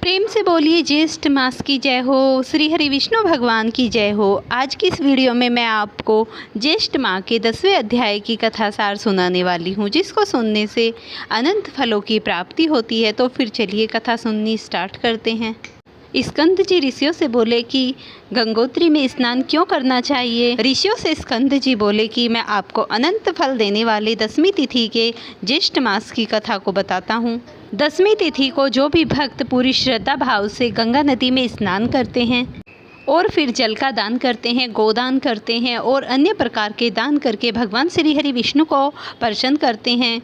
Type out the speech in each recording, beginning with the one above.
प्रेम से बोलिए ज्येष्ठ मास की जय हो, श्री हरि विष्णु भगवान की जय हो। आज की इस वीडियो में मैं आपको ज्येष्ठ माह के 10वें अध्याय की कथा सार सुनाने वाली हूँ, जिसको सुनने से अनंत फलों की प्राप्ति होती है। तो फिर चलिए कथा सुननी स्टार्ट करते हैं। स्कंद जी ऋषियों से बोले कि गंगोत्री में स्नान क्यों करना चाहिए। ऋषियों से स्कंद जी बोले कि मैं आपको अनंत फल देने वाले 10वीं तिथि के ज्येष्ठ मास की कथा को बताता हूँ। 10वीं तिथि को जो भी भक्त पूरी श्रद्धा भाव से गंगा नदी में स्नान करते हैं और फिर जल का दान करते हैं, गोदान करते हैं और अन्य प्रकार के दान करके भगवान श्री हरि विष्णु को प्रसन्न करते हैं,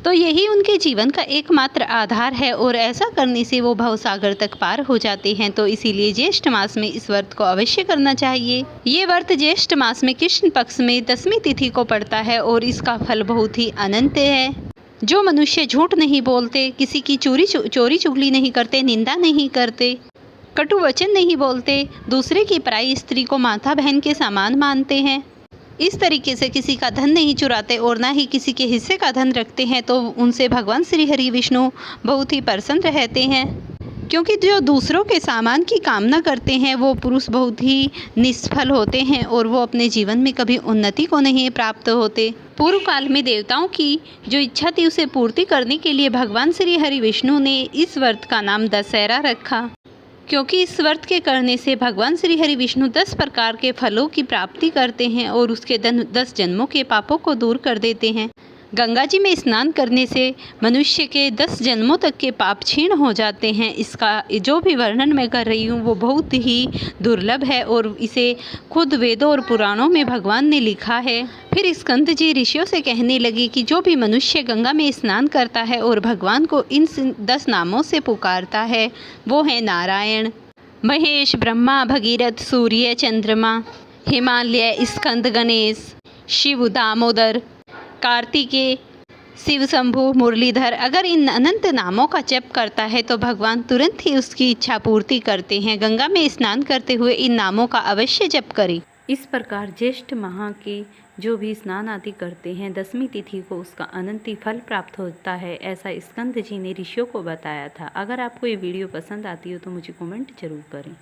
तो यही उनके जीवन का एकमात्र आधार है और ऐसा करने से वो भवसागर तक पार हो जाते हैं। तो इसीलिए ज्येष्ठ मास में इस व्रत को अवश्य करना चाहिए। ये व्रत ज्येष्ठ मास में कृष्ण पक्ष में 10वीं तिथि को पड़ता है और इसका फल बहुत ही अनंत है। जो मनुष्य झूठ नहीं बोलते, किसी की चोरी चुगली नहीं करते, निंदा नहीं करते, कटु वचन नहीं बोलते, दूसरे की पराई स्त्री को माता बहन के समान मानते हैं, इस तरीके से किसी का धन नहीं चुराते और ना ही किसी के हिस्से का धन रखते हैं, तो उनसे भगवान श्री हरि विष्णु बहुत ही प्रसन्न रहते हैं। क्योंकि जो दूसरों के सामान की कामना करते हैं वो पुरुष बहुत ही निष्फल होते हैं और वो अपने जीवन में कभी उन्नति को नहीं प्राप्त होते। पूर्व काल में देवताओं की जो इच्छा थी उसे पूर्ति करने के लिए भगवान श्री हरि विष्णु ने इस व्रत का नाम दशहरा रखा, क्योंकि इस व्रत के करने से भगवान श्री हरि विष्णु 10 प्रकार के फलों की प्राप्ति करते हैं और उसके 10 जन्मों के पापों को दूर कर देते हैं। गंगा जी में स्नान करने से मनुष्य के 10 जन्मों तक के पाप क्षीण हो जाते हैं। इसका जो भी वर्णन मैं कर रही हूँ वो बहुत ही दुर्लभ है और इसे खुद वेदों और पुराणों में भगवान ने लिखा है। फिर स्कंद जी ऋषियों से कहने लगे कि जो भी मनुष्य गंगा में स्नान करता है और भगवान को इन 10 नामों से पुकारता है, वो है नारायण, महेश, ब्रह्मा, भगीरथ, सूर्य, चंद्रमा, हिमालय, स्कंद, गणेश, शिव, दामोदर, कार्तिकेय, शिव शंभु, मुरलीधर। अगर इन अनंत नामों का जप करता है तो भगवान तुरंत ही उसकी इच्छा पूर्ति करते हैं। गंगा में स्नान करते हुए इन नामों का अवश्य जप करें। इस प्रकार ज्येष्ठ माह के जो भी स्नान आदि करते हैं 10वीं तिथि को उसका अनंत फल प्राप्त होता है, ऐसा स्कंद जी ने ऋषियों को बताया था। अगर आपको ये वीडियो पसंद आती हो तो मुझे कमेंट जरूर करें।